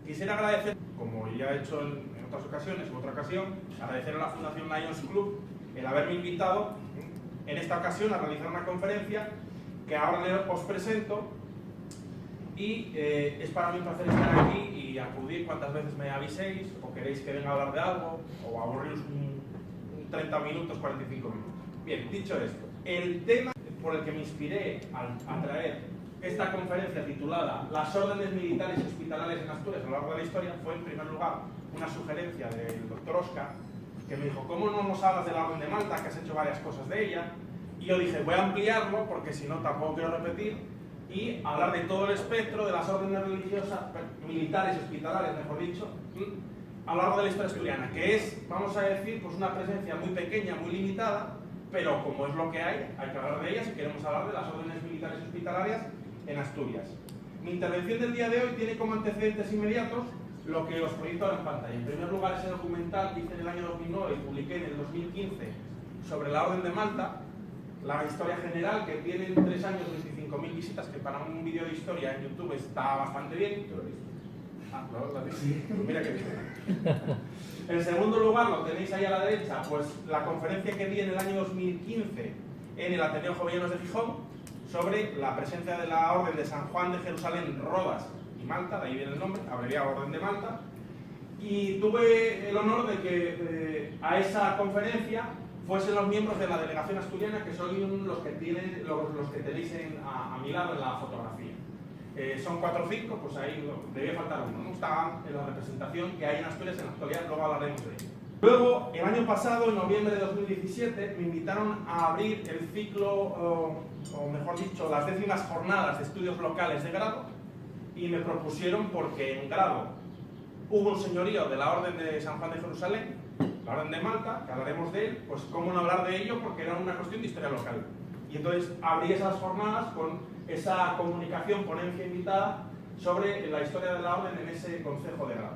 Quisiera agradecer, como ya he hecho en otras ocasiones, en otra ocasión, agradecer a la Fundación Lions Club el haberme invitado en esta ocasión a realizar una conferencia que ahora os presento, y es para mí un placer estar aquí y acudir cuantas veces me aviséis o queréis que venga a hablar de algo o aburriros un 30 minutos, 45 minutos. Bien, dicho esto, el tema por el que me inspiré a traer esta conferencia titulada Las órdenes militares y hospitalarias en Asturias a lo largo de la historia fue, en primer lugar, una sugerencia del doctor Oscar, que me dijo: ¿cómo no nos hablas de la Orden de Malta, que has hecho varias cosas de ella? Y yo dije, voy a ampliarlo porque si no tampoco quiero repetir, y hablar de todo el espectro de las órdenes religiosas, militares y hospitalarias, mejor dicho, a lo largo de la historia asturiana, que es, vamos a decir, pues una presencia muy pequeña, muy limitada, pero como es lo que hay que hablar de ellas, y queremos hablar de las órdenes militares y hospitalarias en Asturias. Mi intervención del día de hoy tiene como antecedentes inmediatos lo que os proyecto ahora en pantalla. En primer lugar, ese documental que hice en el año 2009 y publiqué en el 2015 sobre la Orden de Malta, la historia general, que tiene en 3 años 25.000 visitas, que para un vídeo de historia en YouTube está bastante bien. Ah, ¿no? Mira qué bien. En segundo lugar, lo tenéis ahí a la derecha, pues la conferencia que di en el año 2015 en el Ateneo Jovellanos de Gijón sobre la presencia de la Orden de San Juan de Jerusalén, Rodas y Malta, de ahí viene el nombre, abreviado Orden de Malta, y tuve el honor de que a esa conferencia fuesen los miembros de la delegación asturiana, que son los que tenéis a mi lado en la fotografía. Son 4 o 5, pues ahí debía faltar uno, ¿no? Estaban en la representación que hay en Asturias en la actualidad, luego hablaremos de ello. Luego, el año pasado, en noviembre de 2017, me invitaron a abrir el ciclo, o mejor dicho, las 10º jornadas de estudios locales de grado, y me propusieron, porque en grado hubo un señorío de la Orden de San Juan de Jerusalén, la Orden de Malta, que hablaremos de él, pues cómo no hablar de ello, porque era una cuestión de historia local. Y entonces abrí esas jornadas con esa comunicación, ponencia invitada, sobre la historia de la Orden en ese Consejo de Grado.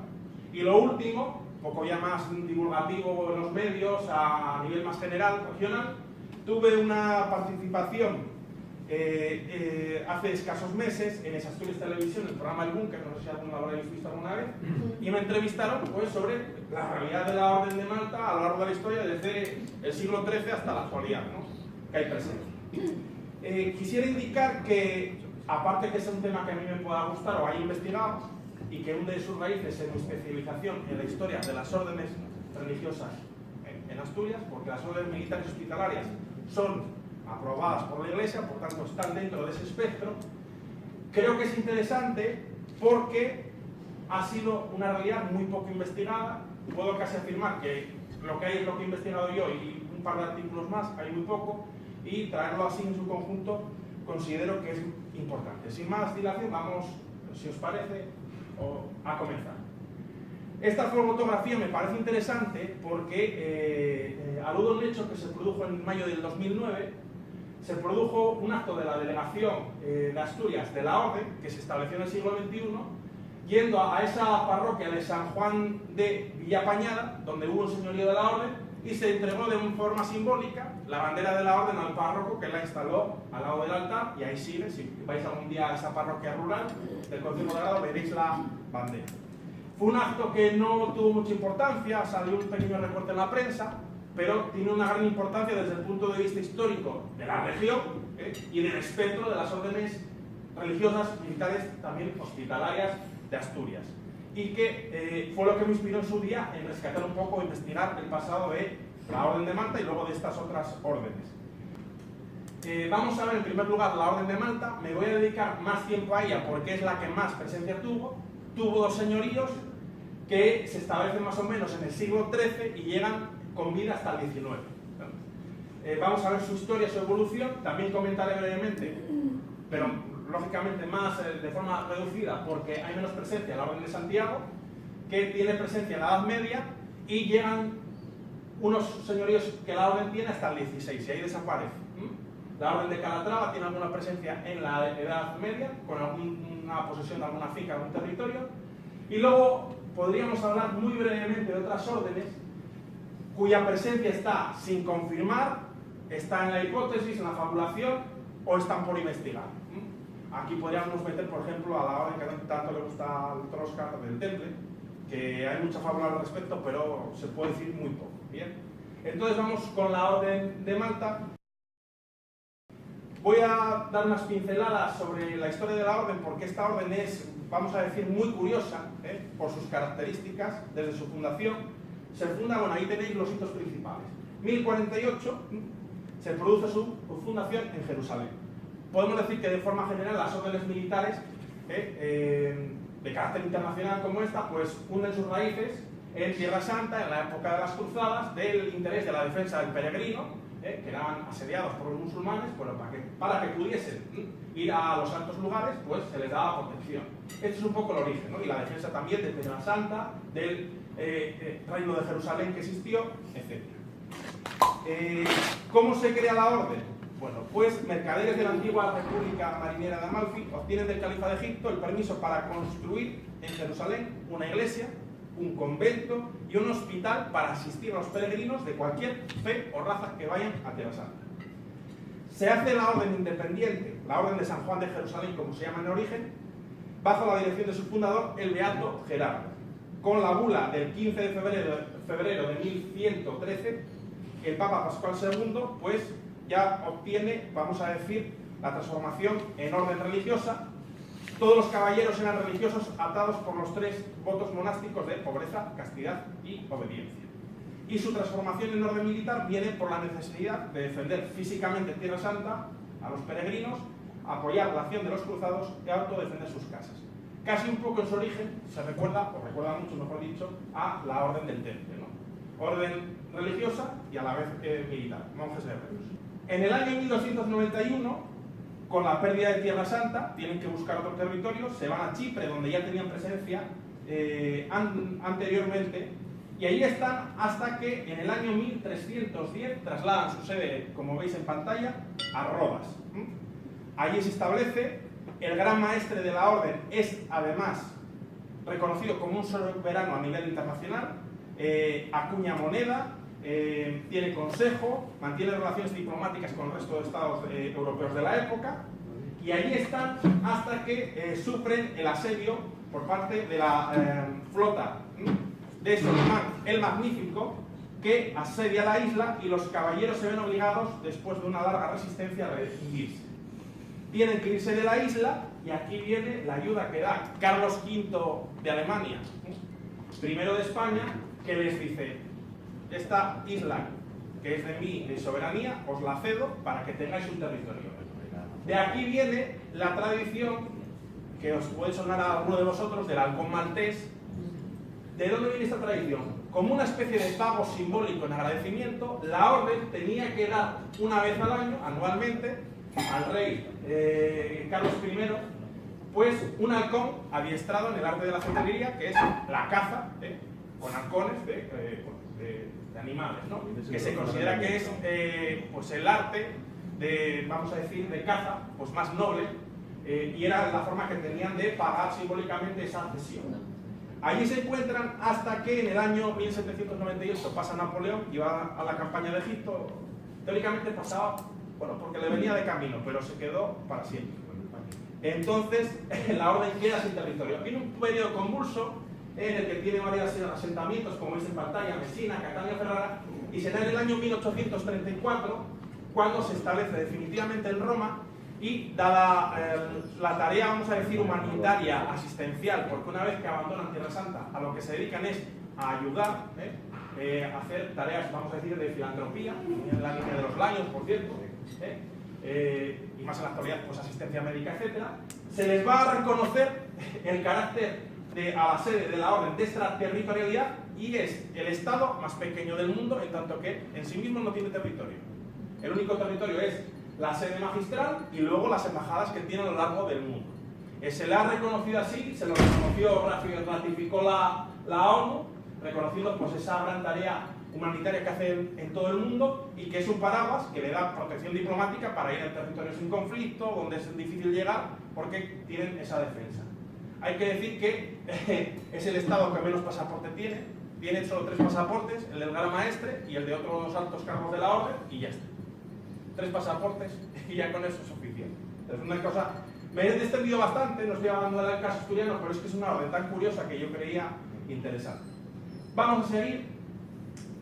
Y lo último, un poco ya más divulgativo en los medios, a nivel más general, regional, tuve una participación hace escasos meses en Asturias Televisión, el programa El Búnker, no sé si alguno lo habréis visto alguna vez, y me entrevistaron pues sobre la realidad de la Orden de Malta a lo largo de la historia desde el siglo XIII hasta la actualidad, ¿no?, que hay presente. Quisiera indicar que, aparte que es un tema que a mí me pueda gustar o haya investigado, y que hunde sus raíces en mi especialización en la historia de las órdenes religiosas en Asturias, porque las órdenes militares y hospitalarias son aprobadas por la Iglesia, por tanto están dentro de ese espectro. Creo que es interesante porque ha sido una realidad muy poco investigada. Puedo casi afirmar que lo que hay es lo que he investigado yo y un par de artículos más, hay muy poco, y traerlo así en su conjunto considero que es importante. Sin más dilación, vamos, si os parece, a comenzar. Esta fotografía me parece interesante porque alude a un hecho que se produjo en mayo del 2009. Se produjo un acto de la delegación de Asturias de la Orden, que se estableció en el siglo XXI, yendo a esa parroquia de San Juan de Villapañada, donde hubo un señorío de la Orden, y se entregó de forma simbólica la bandera de la Orden al párroco, que la instaló al lado del altar, y ahí sigue. Si vais algún día a esa parroquia rural del Consejo de Grado, veréis la bandera. Fue un acto que no tuvo mucha importancia, salió un pequeño recorte en la prensa, pero tiene una gran importancia desde el punto de vista histórico de la región y del espectro de las órdenes religiosas, militares, también hospitalarias de Asturias. Y que fue lo que me inspiró en su día en rescatar un poco, investigar el pasado de la Orden de Malta y luego de estas otras órdenes. Vamos a ver en primer lugar la Orden de Malta. Me voy a dedicar más tiempo a ella porque es la que más presencia tuvo. Tuvo 2 señoríos que se establecen más o menos en el siglo XIII y llegan con vida hasta el XIX. Vamos a ver su historia, su evolución. También comentaré brevemente, pero lógicamente más de forma reducida, porque hay menos presencia en la Orden de Santiago, que tiene presencia en la Edad Media, y llegan unos señoríos que la Orden tiene hasta el XVI, y ahí desaparece. La Orden de Calatrava tiene alguna presencia en la Edad Media, con alguna posesión de alguna finca, algún territorio, y luego podríamos hablar muy brevemente de otras órdenes cuya presencia está sin confirmar, está en la hipótesis, en la fabulación, o están por investigar. Aquí podríamos meter, por ejemplo, a la orden que tanto le gusta al Troscar del Temple, que hay mucha fábula al respecto, pero se puede decir muy poco. Bien. Entonces vamos con la Orden de Malta. Voy a dar unas pinceladas sobre la historia de la orden, porque esta orden es, vamos a decir, muy curiosa, por sus características, desde su fundación. Se funda, bueno, ahí tenéis los hitos principales. 1048 se produce su fundación en Jerusalén. Podemos decir que de forma general las órdenes militares de carácter internacional como esta, pues hunden sus raíces en Tierra Santa, en la época de las cruzadas, del interés de la defensa del peregrino, que eran asediados por los musulmanes, bueno, para que pudiesen ir a los santos lugares, pues se les daba protección. Este es un poco el origen, ¿no? Y la defensa también de Tierra Santa, del reino de Jerusalén que existió, etc. ¿Cómo se crea la orden? Bueno, pues mercaderes de la antigua República Marinera de Amalfi obtienen del Califa de Egipto el permiso para construir en Jerusalén una iglesia, un convento y un hospital para asistir a los peregrinos de cualquier fe o raza que vayan a Tierra Santa. Se hace la orden independiente, la orden de San Juan de Jerusalén, como se llama en origen, bajo la dirección de su fundador, el Beato Gerardo. Con la bula del 15 de febrero de 1113, el Papa Pascual II, pues ya obtiene, vamos a decir, la transformación en orden religiosa. Todos los caballeros eran religiosos atados por los 3 votos monásticos de pobreza, castidad y obediencia. Y su transformación en orden militar viene por la necesidad de defender físicamente Tierra Santa a los peregrinos, apoyar la acción de los cruzados y autodefender sus casas. Casi un poco en su origen se recuerda, o recuerda mucho mejor dicho, a la Orden del Temple, ¿no? Orden religiosa y a la vez militar, monjes guerreros. En el año 1291, con la pérdida de Tierra Santa, tienen que buscar otro territorio, se van a Chipre, donde ya tenían presencia anteriormente, y ahí están hasta que en el año 1310 trasladan su sede, como veis en pantalla, a Rodas. Allí se establece, el gran maestre de la orden es además reconocido como un soberano a nivel internacional, acuña moneda, tiene consejo, mantiene relaciones diplomáticas con el resto de estados europeos de la época, y allí están hasta que sufren el asedio por parte de la flota de Solimán el Magnífico, que asedia la isla, y los caballeros se ven obligados, después de una larga resistencia, a rendirse. Tienen que irse de la isla, y aquí viene la ayuda que da Carlos V de Alemania, primero de España, que les dice: esta isla, que es de mi soberanía, os la cedo para que tengáis un territorio. De aquí viene la tradición, que os puede sonar a alguno de vosotros, del halcón maltés. ¿De dónde viene esta tradición? Como una especie de pago simbólico en agradecimiento, la orden tenía que dar una vez al año, anualmente, al rey Carlos I, pues un halcón adiestrado en el arte de la cetrería, que es la caza, con halcones de animales, ¿no? Que se considera que es pues el arte de, vamos a decir, de caza pues más noble, y era la forma que tenían de pagar simbólicamente esa cesión. Allí se encuentran hasta que en el año 1798 pasa Napoleón y va a la campaña de Egipto. Teóricamente pasaba, bueno, porque le venía de camino, pero se quedó para siempre. Entonces la orden queda sin territorio. Viene un periodo convulso en el que tiene varios asentamientos, como veis en pantalla, Messina, Catania, Ferrara, y será en el año 1834 cuando se establece definitivamente en Roma, y dada la tarea, vamos a decir, humanitaria, asistencial, porque una vez que abandonan Tierra Santa, a lo que se dedican es a ayudar, a hacer tareas, vamos a decir, de filantropía, en la línea de los Lions, por cierto, y más en la actualidad, pues asistencia médica, etc. Se les va a reconocer el carácter a la sede de la orden de extraterritorialidad, y es el estado más pequeño del mundo, en tanto que en sí mismo no tiene territorio. El único territorio es la sede magistral y luego las embajadas que tiene a lo largo del mundo. Se le ha reconocido así, se lo reconoció, ratificó la ONU, reconociendo pues esa gran tarea humanitaria que hace en todo el mundo, y que es un paraguas que le da protección diplomática para ir a territorios sin conflicto, donde es difícil llegar, porque tienen esa defensa. Hay que decir que es el estado que menos pasaporte tiene solo 3 pasaportes, el del gran maestre y el de otros altos cargos de la orden, y ya está. 3 pasaportes y ya con eso es suficiente. Es una cosa Me he extendido bastante, no estoy hablando del caso asturiano, pero es que es una orden tan curiosa que yo creía interesante. Vamos a seguir.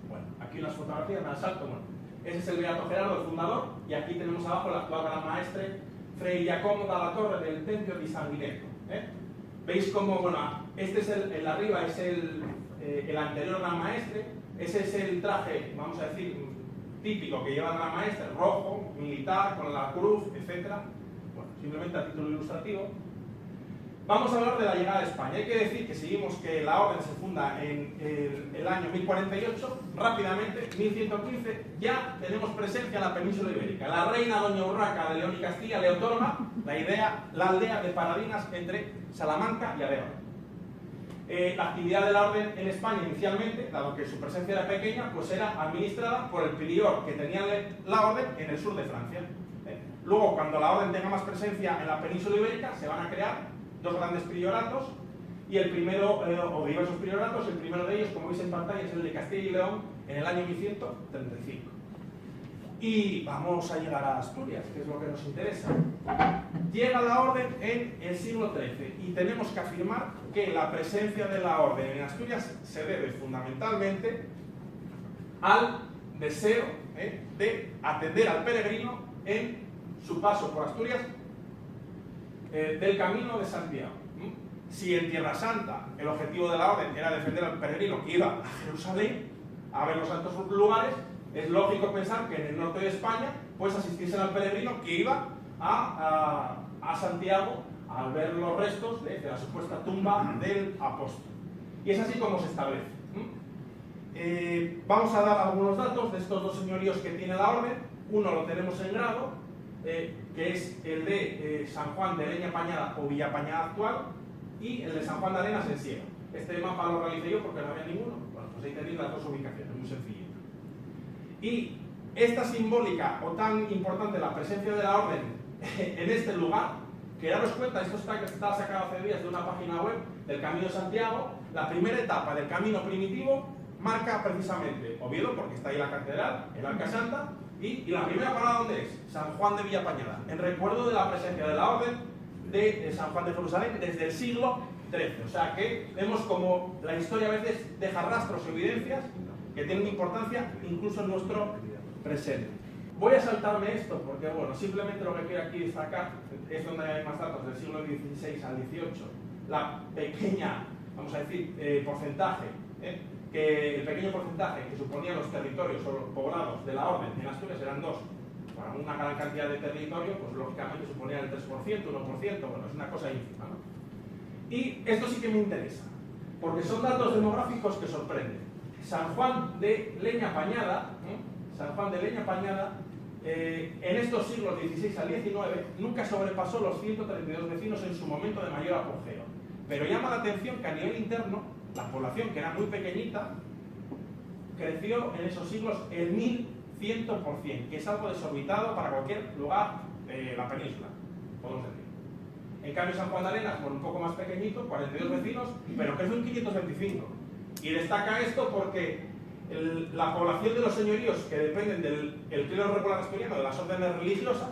Bueno, aquí unas fotografías, me salto. Bueno, ese es el Beato Gerardo, el fundador, y aquí tenemos abajo la actual gran maestre, Fray Giacomo dalla Torre del Tempio di San Guineto. Veis cómo, bueno, este es el arriba, es el anterior gran maestre, ese es el traje, vamos a decir, típico que lleva la gran maestre, rojo, militar, con la cruz, etc. Bueno, simplemente a título ilustrativo. Vamos a hablar de la llegada a España. Hay que decir que seguimos que la orden se funda en el año 1048, rápidamente, 1115, ya tenemos presencia en la península ibérica. La reina Doña Urraca de León y Castilla le otorga la aldea de Paradinas entre Salamanca y Areva. La actividad de la orden en España inicialmente, dado que su presencia era pequeña, pues era administrada por el prior que tenía la orden en el sur de Francia. Luego, cuando la orden tenga más presencia en la península ibérica, se van a crear dos grandes prioratos, y el primero, o diversos prioratos, el primero de ellos, como veis en pantalla, es el de Castilla y León en el año 1135. Y vamos a llegar a Asturias, que es lo que nos interesa. Llega la orden en el siglo XIII y tenemos que afirmar que la presencia de la orden en Asturias se debe fundamentalmente al deseo de atender al peregrino en su paso por Asturias del Camino de Santiago. Si en Tierra Santa el objetivo de la orden era defender al peregrino que iba a Jerusalén a ver los santos lugares, es lógico pensar que en el norte de España pues asistiesen al peregrino que iba a Santiago a ver los restos de la supuesta tumba del apóstol. Y es así como se establece. Vamos a dar algunos datos de estos dos señoríos que tiene la orden. Uno lo tenemos en Grado, que es el de San Juan de Leña Pañada o Villapañada actual, y el de San Juan de Arenas en Siega. Este mapa lo realicé yo porque no había ninguno. Bueno, pues ahí tenéis las dos ubicaciones, muy sencillito. Y esta simbólica o tan importante la presencia de la orden en este lugar, que daros cuenta, esto está sacado hace días de una página web del Camino de Santiago. La primera etapa del camino primitivo marca precisamente Oviedo, porque está ahí la catedral, el Arca Santa, y la primera parada, ¿dónde es? San Juan de Villapañada, en recuerdo de la presencia de la orden de San Juan de Jerusalén desde el siglo XIII. O sea que vemos como la historia a veces deja rastros y evidencias que tienen importancia incluso en nuestro presente. Voy a saltarme esto porque, bueno, simplemente lo que quiero aquí destacar es donde hay más datos del siglo XVI al XVIII, la pequeña, vamos a decir, porcentaje, que el pequeño porcentaje que suponían los territorios o los poblados de la orden en Asturias eran dos. Para una gran cantidad de territorio, pues lógicamente suponían el 3%, 1%, bueno, es una cosa ínfima, ¿no? Y esto sí que me interesa, porque son datos demográficos que sorprenden. San Juan de Leña Pañada, en estos siglos XVI al XIX, nunca sobrepasó los 132 vecinos en su momento de mayor apogeo. Pero llama la atención que a nivel interno, la población, que era muy pequeñita, creció en esos siglos el 1100%, que es algo desorbitado para cualquier lugar de la península, podemos decir. En cambio, San Juan de Arenas, por un poco más pequeñito, 42 vecinos, pero creció en 525. Y destaca esto porque la población de los señoríos que dependen del clero regular asturiano, de las órdenes religiosas,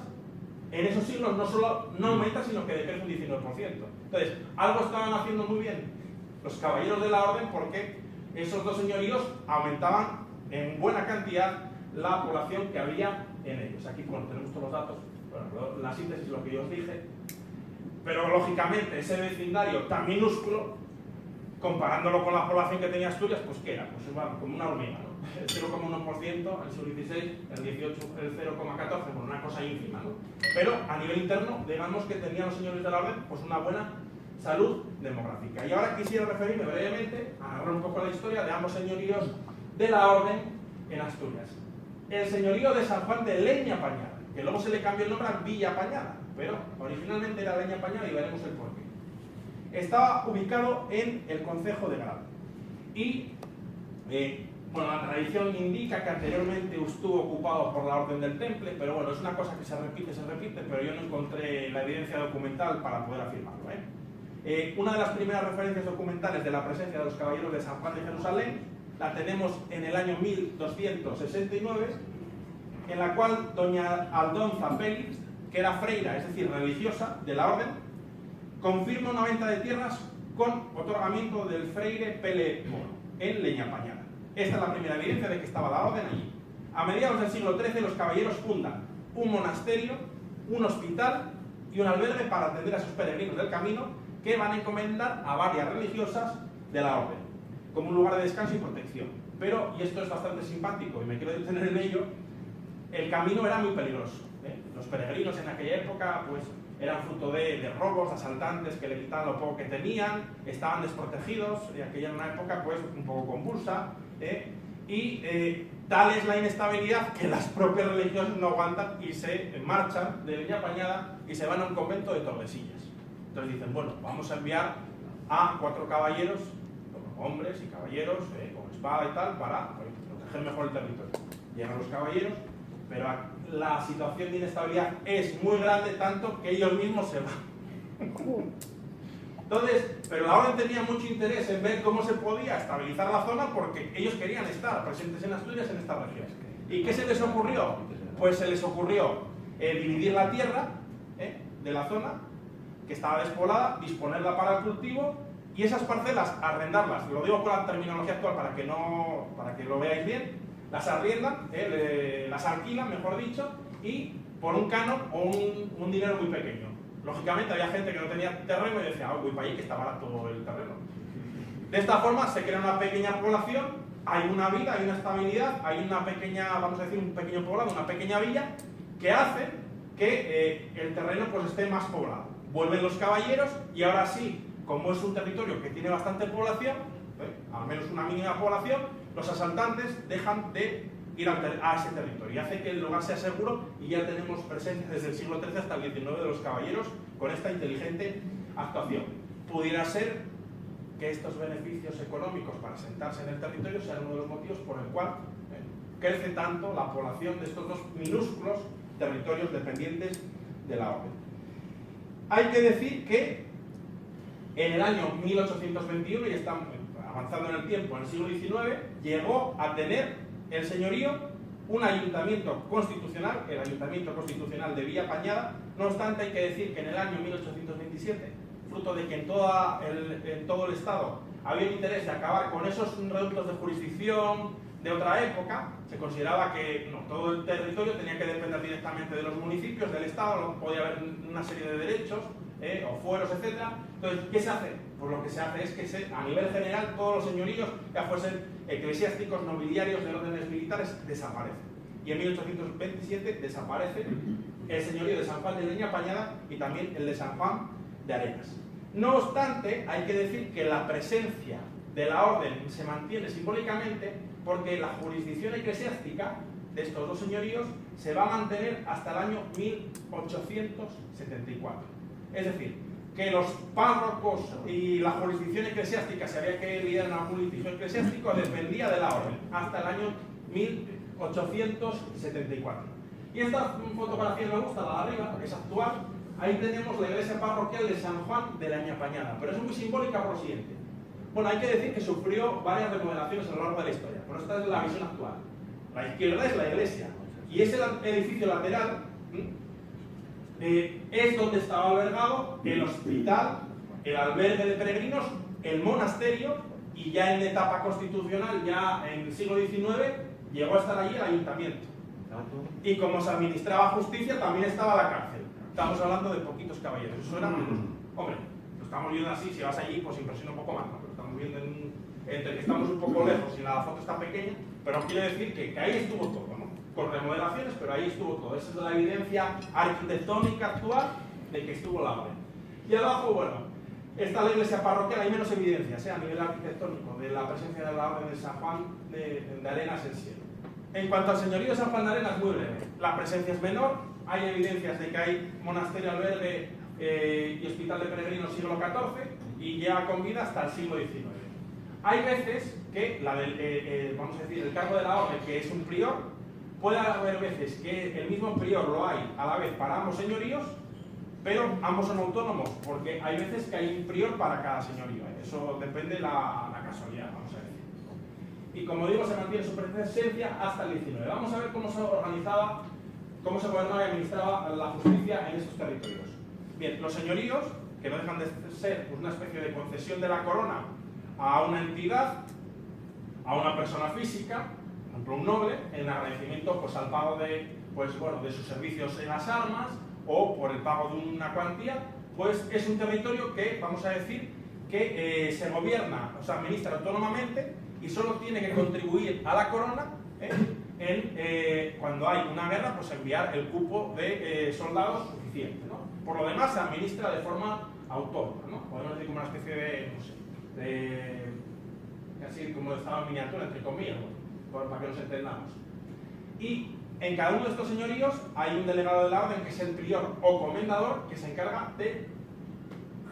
en esos siglos no solo no aumenta, sino que decrece un 19%. Entonces, algo estaban haciendo muy bien los caballeros de la orden, porque esos dos señoríos aumentaban en buena cantidad la población que había en ellos. Aquí, bueno, tenemos todos los datos, bueno, la síntesis es lo que yo os dije, pero lógicamente ese vecindario tan minúsculo, comparándolo con la población que tenía Asturias, pues ¿qué era? Pues como una hormiga, ¿no? El 0,1% en el siglo XVI, el 18 el 0,14%, bueno, una cosa ínfima, ¿no? Pero a nivel interno, digamos que tenían los señores de la orden pues una buena salud demográfica. Y ahora quisiera referirme brevemente a narrar un poco la historia de ambos señoríos de la orden en Asturias. El señorío de San Juan de Leña Pañada, que luego se le cambió el nombre a Villa Pañada, pero originalmente era Leña Pañada y veremos el porqué. Estaba ubicado en el concejo de Grado. Y, bueno, la tradición indica que anteriormente estuvo ocupado por la Orden del Temple, pero bueno, es una cosa que se repite, pero yo no encontré la evidencia documental para poder afirmarlo. Una de las primeras referencias documentales de la presencia de los caballeros de San Juan de Jerusalén la tenemos en el año 1269, en la cual doña Aldonza Félix, que era freira, es decir, religiosa de la orden, confirma una venta de tierras con otorgamiento del freire Pele Moro en Leñapañada. Esta es la primera evidencia de que estaba la orden allí. A mediados del siglo XIII los caballeros fundan un monasterio, un hospital y un albergue para atender a sus peregrinos del camino que van a encomendar a varias religiosas de la orden, como un lugar de descanso y protección. Pero, y esto es bastante simpático y me quiero detener en ello, el camino era muy peligroso. Los peregrinos en aquella época pues eran fruto de robos, de asaltantes que le quitaban lo poco que tenían, estaban desprotegidos, y aquella era una época pues un poco convulsa, tal es la inestabilidad que las propias religiones no aguantan y se marchan de Leñapañada y se van a un convento de Tordesillas. Entonces dicen, bueno, vamos a enviar a 4 caballeros, hombres y caballeros, con espada y tal, para proteger mejor el territorio. Llegan los caballeros, pero la situación de inestabilidad es muy grande, tanto que ellos mismos se van. Entonces, pero la orden tenía mucho interés en ver cómo se podía estabilizar la zona porque ellos querían estar presentes en Asturias, en esta región. ¿Y qué se les ocurrió? Pues se les ocurrió dividir la tierra de la zona, que estaba despoblada, disponerla para el cultivo y esas parcelas arrendarlas, lo digo con la terminología actual para que lo veáis bien, las arriendan, las alquilan, mejor dicho, y por un canon o un dinero muy pequeño. Lógicamente había gente que no tenía terreno y decía, voy para allí que está barato el terreno. De esta forma se crea una pequeña población, hay una vida, hay una estabilidad, hay una pequeña, vamos a decir, un pequeño poblado, una pequeña villa, que hace que el terreno pues esté más poblado. Vuelven los caballeros y ahora sí, como es un territorio que tiene bastante población, al menos una mínima población, los asaltantes dejan de ir a ese territorio y hace que el lugar sea seguro y ya tenemos presencia desde el siglo XIII hasta el XIX de los caballeros con esta inteligente actuación. Pudiera ser que estos beneficios económicos para sentarse en el territorio sean uno de los motivos por el cual crece tanto la población de estos dos minúsculos territorios dependientes de la orden. Hay que decir que en el año 1821, y estamos avanzando en el tiempo, en el siglo XIX, llegó a tener el señorío un ayuntamiento constitucional, el Ayuntamiento Constitucional de Villapañada. No obstante, hay que decir que en el año 1827, fruto de que en todo el Estado había un interés de acabar con esos reductos de jurisdicción de otra época, se consideraba que todo el territorio tenía que depender directamente de los municipios, del Estado, no podía haber una serie de derechos, o fueros, etc. Entonces, ¿qué se hace? Pues lo que se hace es que a nivel general todos los señoríos, ya fuesen eclesiásticos, nobiliarios, de órdenes militares, desaparecen. Y en 1827 desaparece el señorío de San Juan de Leñapañada y también el de San Juan de Arenas. No obstante, hay que decir que la presencia de la orden se mantiene simbólicamente porque la jurisdicción eclesiástica de estos dos señoríos se va a mantener hasta el año 1874. Es decir, que los párrocos y la jurisdicción eclesiástica, si había que lidiar en algún litigio eclesiástico, dependía de la orden, hasta el año 1874. Y esta fotografía me gusta, la de arriba, que es actual. Ahí tenemos la iglesia parroquial de San Juan de Leñapañada, pero es muy simbólica por lo siguiente. Bueno, hay que decir que sufrió varias remodelaciones a lo largo de la historia, pero esta es la visión actual. La izquierda es la iglesia, y ese edificio lateral es donde estaba albergado el hospital, el albergue de peregrinos, el monasterio, y ya en etapa constitucional, ya en el siglo XIX, llegó a estar allí el ayuntamiento. Y como se administraba justicia, también estaba la cárcel. Estamos hablando de poquitos caballeros. Eso era menos. Hombre, lo estamos viendo así, si vas allí, pues impresiona un poco más, ¿no? Pero estamos viendo entre que estamos un poco lejos y la foto está pequeña, pero quiero decir que ahí estuvo todo, ¿no? Con remodelaciones, pero ahí estuvo todo. Esa es la evidencia arquitectónica actual de que estuvo la orden. Y abajo, bueno, está la iglesia parroquial, hay menos evidencias a nivel arquitectónico de la presencia de la orden de San Juan de Arenas en cielo. En cuanto al señorío de San Juan de Arenas, muy breve. La presencia es menor, hay evidencias de que hay monasterio, albergue y hospital de peregrinos siglo XIV y lleva con vida hasta el siglo XIX. Hay veces que, vamos a decir, el cargo de la orden, que es un prior, puede haber veces que el mismo prior lo hay a la vez para ambos señoríos, pero ambos son autónomos, porque hay veces que hay un prior para cada señorío. Eso depende de la casualidad, vamos a decir. Y como digo, se mantiene su presencia hasta el XIX. Vamos a ver cómo se organizaba cómo se gobernaba y administraba la justicia en estos territorios. Bien, los señoríos, que no dejan de ser pues, una especie de concesión de la corona a una entidad, a una persona física, por ejemplo un noble, en agradecimiento pues, al pago de, pues, bueno, de sus servicios en las armas o por el pago de una cuantía, pues es un territorio que, vamos a decir, que se gobierna, o se administra autónomamente y solo tiene que contribuir a la corona cuando hay una guerra, pues enviar el cupo de soldados suficiente, ¿no? Por lo demás se administra de forma autónoma, ¿no? Podemos decir como una especie de, no sé, casi como de estado en miniatura, entre comillas, ¿no? Para que nos entendamos. Y en cada uno de estos señoríos hay un delegado de la orden que es el prior o comendador que se encarga de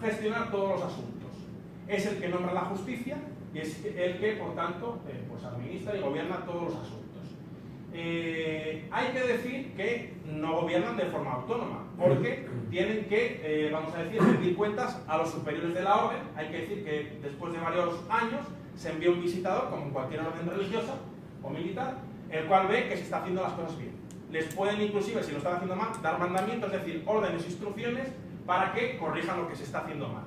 gestionar todos los asuntos. Es el que nombra la justicia y es el que, por tanto, pues administra y gobierna todos los asuntos. Hay que decir que no gobiernan de forma autónoma, porque tienen que, vamos a decir, rendir cuentas a los superiores de la orden. Hay que decir que después de varios años se envía un visitador, como en cualquier orden religiosa o militar, el cual ve que se está haciendo las cosas bien. Les pueden inclusive, si lo están haciendo mal, dar mandamientos, es decir, órdenes, instrucciones, para que corrijan lo que se está haciendo mal.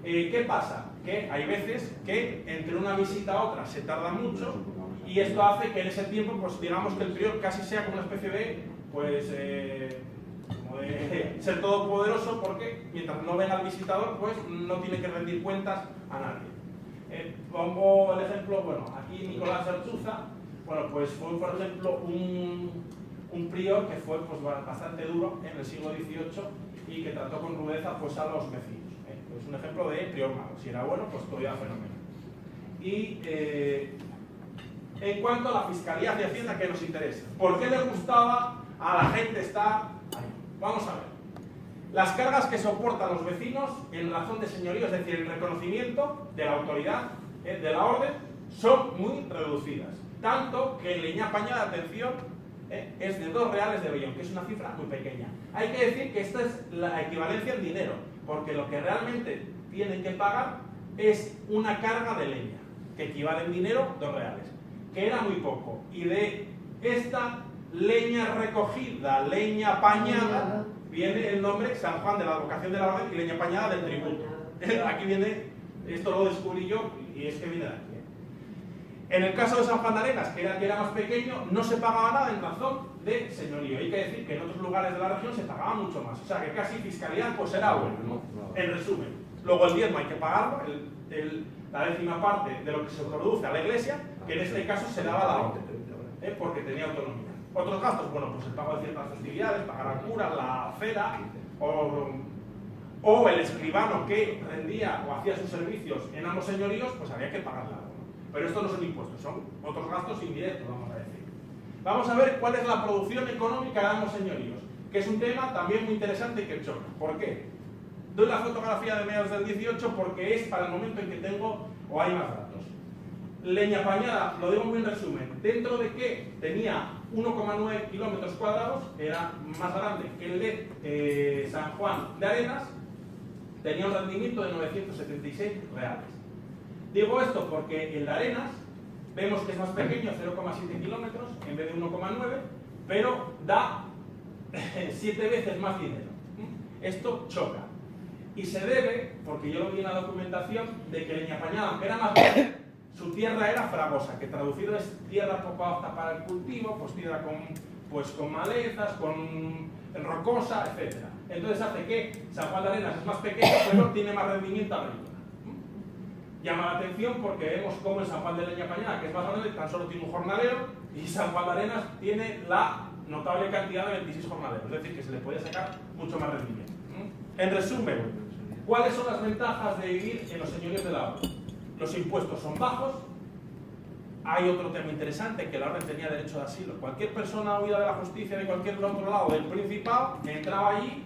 ¿Qué pasa? Que hay veces que entre una visita a otra se tarda mucho y esto hace que en ese tiempo, pues digamos que el prior casi sea como una especie de, pues, como de ser todopoderoso, porque mientras no venga el visitador, pues no tiene que rendir cuentas a nadie. Pongo el ejemplo, bueno, aquí Nicolás Archuza, bueno, pues fue, por ejemplo, un prior que fue pues, bastante duro en el siglo XVIII y que trató con rudeza pues, a los vecinos. Es un ejemplo de prior malo. Si era bueno, pues todo iba fenomenal. Y en cuanto a la Fiscalía de Hacienda, que nos interesa, ¿por qué le gustaba a la gente estar ahí? Vamos a ver. Las cargas que soportan los vecinos en razón de señorío, es decir, el reconocimiento de la autoridad de la orden, son muy reducidas. Tanto que en leña apañada, atención, es de 2 reales de vellón, que es una cifra muy pequeña. Hay que decir que esta es la equivalencia en dinero, porque lo que realmente tienen que pagar es una carga de leña, que equivale en dinero 2 reales, que era muy poco. Y de esta leña recogida, leña apañada, viene el nombre San Juan de la Advocación de la Orden y leña apañada del tributo. Aquí viene, esto lo descubrí yo y es que viene de aquí. En el caso de San Juan de Arenas, que era más pequeño, no se pagaba nada en razón de señorío. Hay que decir que en otros lugares de la región se pagaba mucho más. O sea, que casi fiscalidad pues era bueno, ¿no? En resumen. Luego el diezmo hay que pagarlo, la 10ª parte de lo que se produce a la iglesia, que en este caso se daba a la orden, porque tenía autonomía. Otros gastos, bueno, pues el pago de ciertas festividades, pagar al cura, la cera, o el escribano que rendía o hacía sus servicios en ambos señoríos, pues había que pagarla. Pero estos no son impuestos, son otros gastos indirectos, vamos a decir. Vamos a ver cuál es la producción económica de ambos señoríos, que es un tema también muy interesante y que choca. ¿Por qué? Doy la fotografía de mediados del 18 porque es para el momento en que tengo o hay más datos. Leña apañada, lo digo muy en resumen, dentro de que tenía 1,9 kilómetros cuadrados, era más grande que el de San Juan de Arenas, tenía un rendimiento de 976 reales. Digo esto porque el de Arenas vemos que es más pequeño, 0,7 kilómetros en vez de 1,9, pero da 7 veces más dinero. Esto choca. Y se debe, porque yo lo vi en la documentación, de que Leña Apañada, aunque era más grande, su tierra era fragosa, que traducido es tierra poco apta para el cultivo, pues tierra con malezas, con rocosa, etc. Entonces hace que San Juan de Arenas es más pequeño, pero tiene más rendimiento agrícola. Llama la atención porque vemos cómo en San Juan de Leña Apañada, que es más grande, tan solo tiene un jornalero, y San Juan de Arenas tiene la notable cantidad de 26 jornaleros, es decir, que se le puede sacar mucho más rendimiento. En resumen, ¿cuáles son las ventajas de vivir en los señoríos de la orden? Los impuestos son bajos. Hay otro tema interesante, que la orden tenía derecho de asilo. Cualquier persona huida de la justicia de cualquier otro lado del Principado entraba allí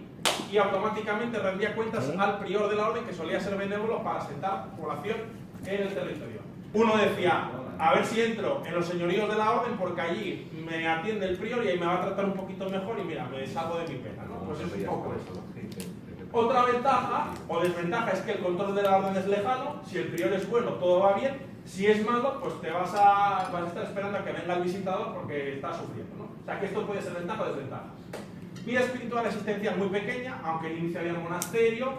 y automáticamente rendía cuentas al prior de la orden, que solía ser benévolo para asentar población en el territorio. Uno decía, a ver si entro en los señoríos de la orden porque allí me atiende el prior y ahí me va a tratar un poquito mejor y mira, me salgo de mi pena, ¿no? Pues es un poco eso. Otra ventaja o desventaja es que el control de la orden es lejano. Si el prior es bueno, todo va bien, Si es malo, pues vas a estar esperando a que venga el visitador porque está sufriendo, ¿no? O sea que esto puede ser ventaja o desventaja. Vida espiritual existencial muy pequeña, aunque el inicio había un monasterio,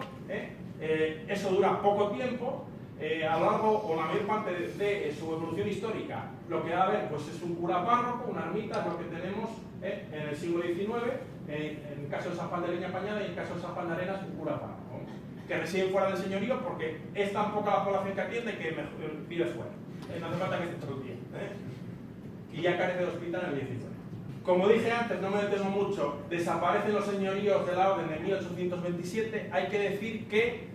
eso dura poco tiempo. A lo largo o la mayor parte de su evolución histórica, lo que va a haber pues es un cura párroco, una ermita, es lo que tenemos en el siglo XIX, en el caso de San Juan de Leña Pañada y en el caso de San Juan de Arenas, un cura párroco, que reside fuera del señorío porque es tan poca la población que atiende que vive fuera. No hace falta que esté todo el día. Y ya carece de hospital en el 19. Como dije antes, no me detengo mucho, desaparecen los señoríos de la orden en 1827. Hay que decir que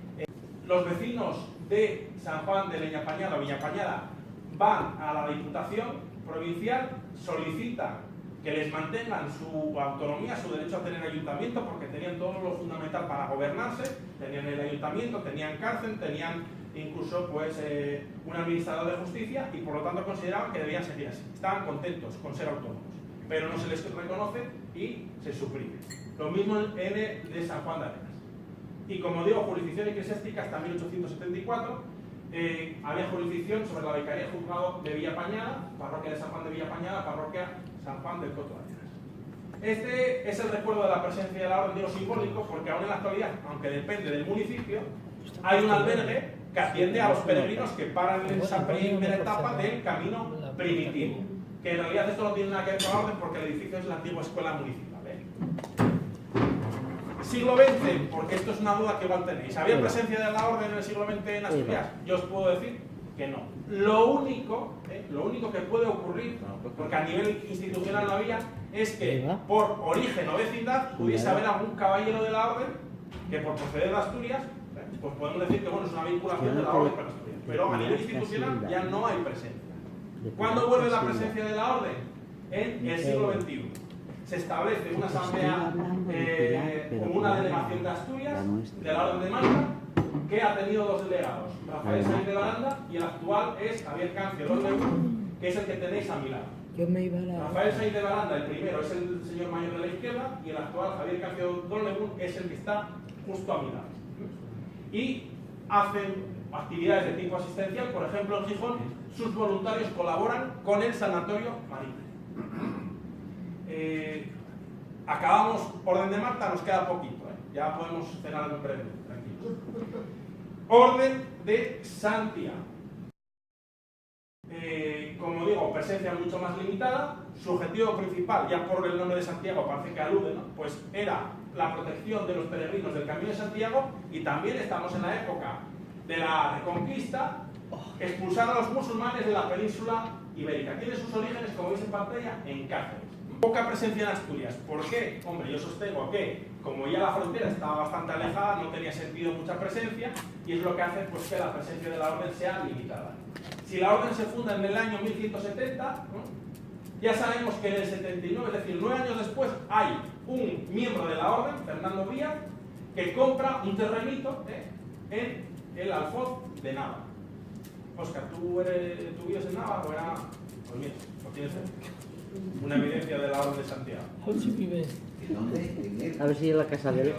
los vecinos de San Juan de Leña Pañada o Viña Pañada van a la Diputación Provincial, solicitan que les mantengan su autonomía, su derecho a tener ayuntamiento, porque tenían todo lo fundamental para gobernarse, tenían el ayuntamiento, tenían cárcel, tenían incluso pues, un administrador de justicia y por lo tanto consideraban que debían seguir así. Estaban contentos con ser autónomos, pero no se les reconoce y se suprime. Lo mismo en el de San Juan de Arenas. Y como digo, jurisdicción eclesiástica hasta 1874, había jurisdicción sobre la Vicaría Juzgado de Villa Pañada, parroquia de San Juan de Villa Pañada, parroquia San Juan del Coto de Arenas. Este es el recuerdo de la presencia de la orden, digo simbólico, porque aún en la actualidad, aunque depende del municipio, hay un albergue que atiende a los peregrinos que paran en esa primera etapa del camino primitivo. Que en realidad esto no tiene nada que ver con la orden porque el edificio es la antigua escuela municipal. Siglo XX, porque esto es una duda que igual tenéis. ¿Había presencia de la orden en el siglo XX en Asturias? Yo os puedo decir que no. Lo único que puede ocurrir, porque a nivel institucional no había, es que por origen o vecindad pudiese haber algún caballero de la orden que por proceder de Asturias, pues podemos decir que bueno, es una vinculación de la orden con Asturias. Pero a nivel institucional ya no hay presencia. ¿Cuándo vuelve la presencia de la orden? En el siglo XXI. Se establece una asamblea como una delegación de Asturias, de la Orden de Malta, que ha tenido dos delegados, Rafael Sainz de Baranda y el actual es Javier Cancio Dorlegun, que es el que tenéis a mi lado. Rafael Sainz de Baranda, el primero, es el señor mayor de la izquierda y el actual Javier Cancio Dorlegun es el que está justo a mi lado. Y hacen actividades de tipo asistencial, por ejemplo en Gijón, sus voluntarios colaboran con el Sanatorio Marítimo. Acabamos Orden de Marta, nos queda poquito, ya podemos cenar en breve, tranquilos. Orden de Santiago. Como digo, presencia mucho más limitada. Su objetivo principal, ya por el nombre de Santiago parece que alude, ¿no? Pues era la protección de los peregrinos del Camino de Santiago y también estamos en la época de la Reconquista, expulsar a los musulmanes de la península ibérica. Tiene sus orígenes, como veis en pantalla, en Cáceres. Poca presencia en Asturias. ¿Por qué? Hombre, yo sostengo que, como ya la frontera estaba bastante alejada, no tenía sentido mucha presencia, y es lo que hace pues, que la presencia de la orden sea limitada. Si la orden se funda en el año 1170, ¿no? Ya sabemos que en el 79, es decir, 9 años después, hay un miembro de la orden, Fernando Díaz, que compra un terrenito en el Alfoz de Nava. Óscar, ¿tú vives en Nava o era...? Pues mira, lo tienes una evidencia de la orden de Santiago. A ver si es la casa de él.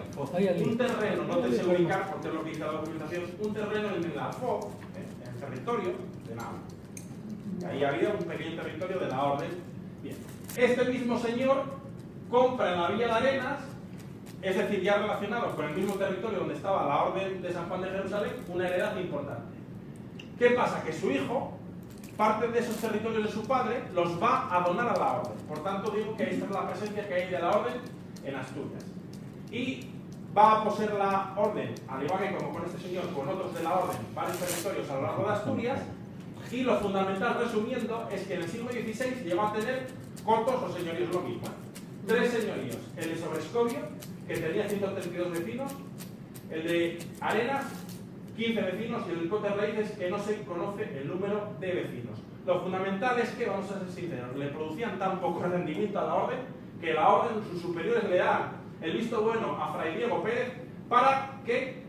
Un terreno, no te sé ubicar porque es lo que dice la documentación, un terreno en el Alfoz, en el territorio de Nava. Ahí había un pequeño territorio de la orden. Bien. Este mismo señor compra en la Villa de Arenas, es decir, ya relacionado con el mismo territorio donde estaba la orden de San Juan de Jerusalén, una heredad importante. ¿Qué pasa? Que su hijo, parte de esos territorios de su padre, los va a donar a la orden. Por tanto, digo que esta es la presencia que hay de la orden en Asturias. Y va a poseer la orden, al igual que como con este señor, con otros de la orden, varios territorios a lo largo de Asturias. Y lo fundamental, resumiendo, es que en el siglo XVI llegó a tener cotos o señoríos lo mismo. 3 señoríos. El de Sobrescobio, que tenía 132 vecinos. El de Arenas, 15 vecinos. Y el de Cote Raíces, que no se conoce el número de vecinos. Lo fundamental es que, vamos a ser sinceros, le producían tan poco rendimiento a la orden, que la orden, sus superiores le dan el visto bueno a Fray Diego Pérez para que,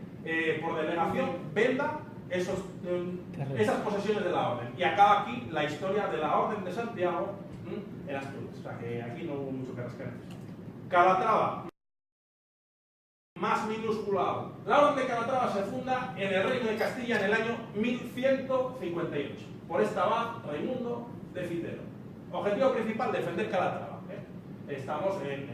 por delegación, venda esas posesiones de la orden. Y acaba aquí la historia de la orden de Santiago en Asturias. O sea que aquí no hubo mucho que rascar. Calatrava, más minúscula. La Orden de Calatrava se funda en el Reino de Castilla en el año 1158 por este abad Raimundo de Fitero. Objetivo principal, defender Calatrava. Estamos en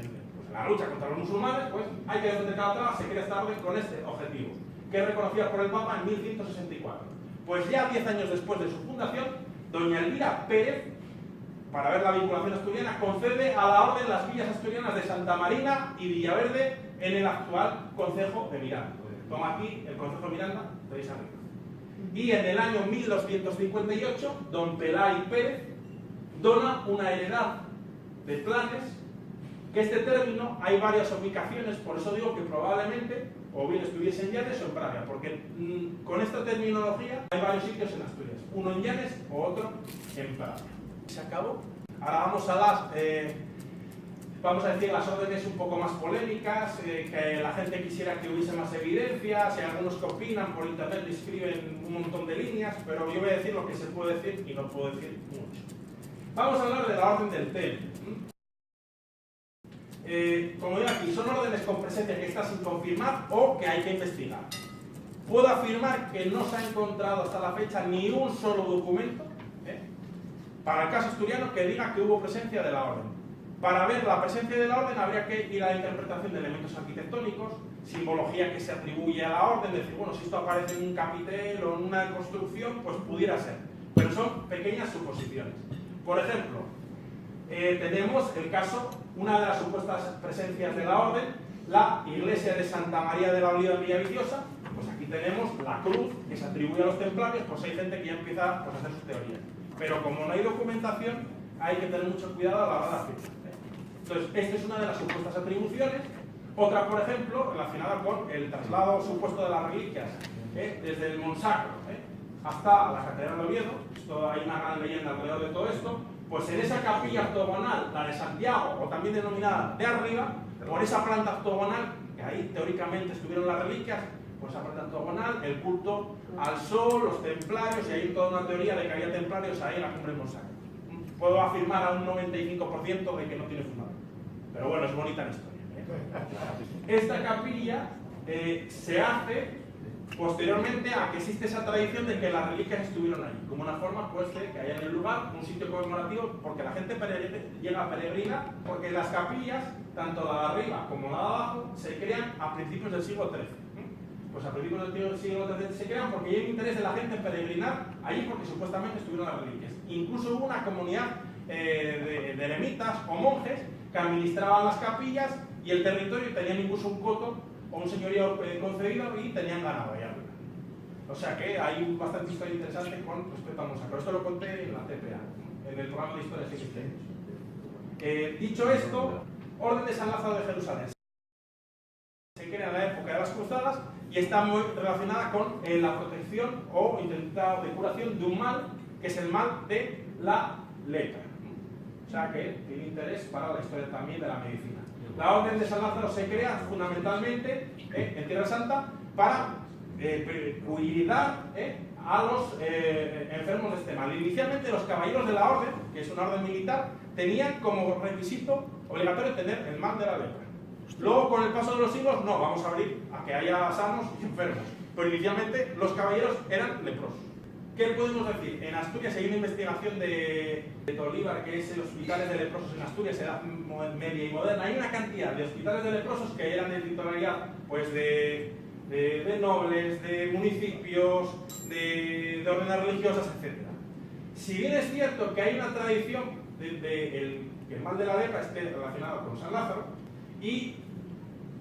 la lucha contra los musulmanes, pues hay que defender Calatrava, se crea esta orden con este objetivo, que es reconocida por el Papa en 1164. Pues ya 10 años después de su fundación, doña Elvira Pérez, para ver la vinculación asturiana, concede a la orden las villas asturianas de Santa Marina y Villaverde en el actual concejo de Miranda. Toma aquí el concejo de Miranda, veis arriba. Y en el año 1258, don Pelay Pérez dona una heredad de Planes, que este término hay varias ubicaciones, por eso digo que probablemente o bien estuviese en Llanes o en Pravia, porque con esta terminología hay varios sitios en Asturias, uno en Llanes o otro en Pravia. ¿Se acabó? Ahora vamos a vamos a decir las órdenes un poco más polémicas, que la gente quisiera que hubiese más evidencias, y algunos que opinan por internet y escriben un montón de líneas, pero yo voy a decir lo que se puede decir y no puedo decir mucho. Vamos a hablar de la orden del TEL. Como digo aquí, son órdenes con presencia que está sin confirmar o que hay que investigar. Puedo afirmar que no se ha encontrado hasta la fecha ni un solo documento para el caso asturiano que diga que hubo presencia de la orden. Para ver la presencia de la orden habría que ir a la interpretación de elementos arquitectónicos, simbología que se atribuye a la orden, decir, bueno, si esto aparece en un capitel o en una construcción, pues pudiera ser. Pero son pequeñas suposiciones. Por ejemplo, tenemos el caso, una de las supuestas presencias de la orden, la iglesia de Santa María de la Oliva en Villaviciosa. Pues aquí tenemos la cruz que se atribuye a los templarios, pues hay gente que ya empieza pues, a hacer sus teorías. Pero como no hay documentación, hay que tener mucho cuidado a la hora de afirmar. Entonces, esta es una de las supuestas atribuciones. Otra, por ejemplo, relacionada con el traslado supuesto de las reliquias desde el Monsacro hasta la Catedral de Oviedo. Hay una gran leyenda alrededor de todo esto. Pues en esa capilla octogonal, la de Santiago, o también denominada de arriba, por esa planta octogonal, que ahí teóricamente estuvieron las reliquias, pues esa planta octogonal, el culto al sol, los templarios, y hay toda una teoría de que había templarios ahí en la cumbre del Monsacro. Puedo afirmar a un 95% de que no tiene fundamento. Pero bueno, es bonita la historia. Esta capilla se hace posteriormente a que existe esa tradición de que las reliquias estuvieron ahí, como una forma pues, de que haya en el lugar un sitio conmemorativo, porque la gente llega a peregrinar, porque las capillas, tanto la de arriba como la de abajo, se crean a principios del siglo XIII. Pues a principios del siglo XIII se crean porque hay un interés de la gente en peregrinar allí porque supuestamente estuvieron las reliquias. Incluso hubo una comunidad de eremitas o monjes que administraban las capillas y el territorio, tenían incluso un coto o un señorío concedido y tenían ganado allá arriba. O sea que hay bastante historia interesante con respecto al Monsacro. Esto lo conté en la TPA, en el programa de historia de dicho esto, Orden de San Lázaro de Jerusalén se crea en la época de las Cruzadas y está muy relacionada con la protección o intento de curación de un mal, que es el mal de la lepra. O sea que tiene interés para la historia también de la medicina. La Orden de San Lázaro se crea fundamentalmente en Tierra Santa para cuidar a los enfermos de este mal. Inicialmente los caballeros de la Orden, que es una orden militar, tenían como requisito obligatorio tener el mal de la lepra. Luego, con el paso de los siglos, no, vamos a abrir a que haya sanos y enfermos. Pero inicialmente los caballeros eran leprosos. ¿Qué podemos decir? En Asturias hay una investigación de Tolívar, que es el hospitales de leprosos en Asturias, edad media y moderna. Hay una cantidad de hospitales de leprosos que eran de titularidad pues de nobles, de municipios, de órdenes religiosas, etc. Si bien es cierto que hay una tradición que el mal de la lepra esté relacionado con San Lázaro, y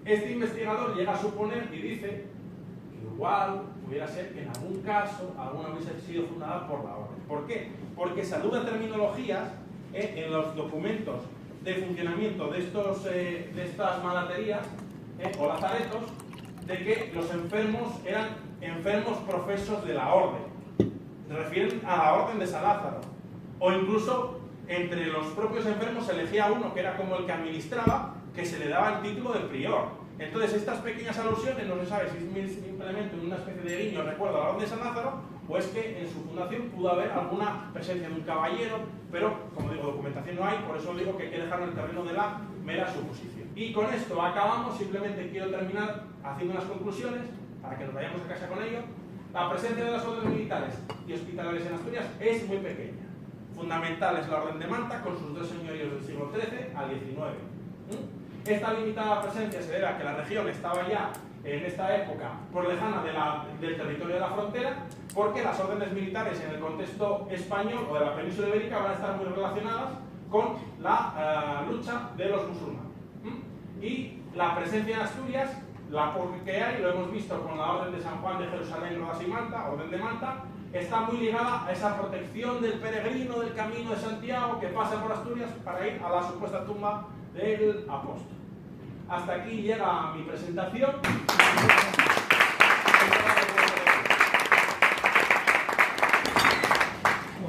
este investigador llega a suponer y dice que igual pudiera ser que en algún caso alguna hubiese sido fundada por la orden. ¿Por qué? Porque se alude a terminologías en los documentos de funcionamiento de estas malaterías o lazaretos, de que los enfermos eran enfermos profesos de la orden. Se refieren a la orden de San Lázaro. O incluso entre los propios enfermos se elegía uno que era como el que administraba, que se le daba el título de prior. Entonces, estas pequeñas alusiones no se sabe si es simplemente una especie de guiño recuerdo a la Orden de San Lázaro o es que en su fundación pudo haber alguna presencia de un caballero, pero, como digo, documentación no hay, por eso digo que hay que dejarlo en el terreno de la mera suposición. Y con esto acabamos, simplemente quiero terminar haciendo unas conclusiones para que nos vayamos a casa con ello. La presencia de las órdenes militares y hospitalarias en Asturias es muy pequeña. Fundamental es la Orden de Malta con sus 2 señoríos del siglo XIII al XIX. Esta limitada presencia se debe a que la región estaba ya en esta época por lejana del territorio de la frontera, porque las órdenes militares en el contexto español o de la península ibérica van a estar muy relacionadas con la lucha de los musulmanes. Y la presencia en Asturias, la poca que hay, lo hemos visto con la Orden de San Juan de Jerusalén, Rodas y Malta, Orden de Malta, está muy ligada a esa protección del peregrino del Camino de Santiago que pasa por Asturias para ir a la supuesta tumba del apóstol. Hasta aquí llega mi presentación.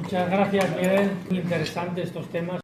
Muchas gracias, Miguel. Muy interesantes estos temas.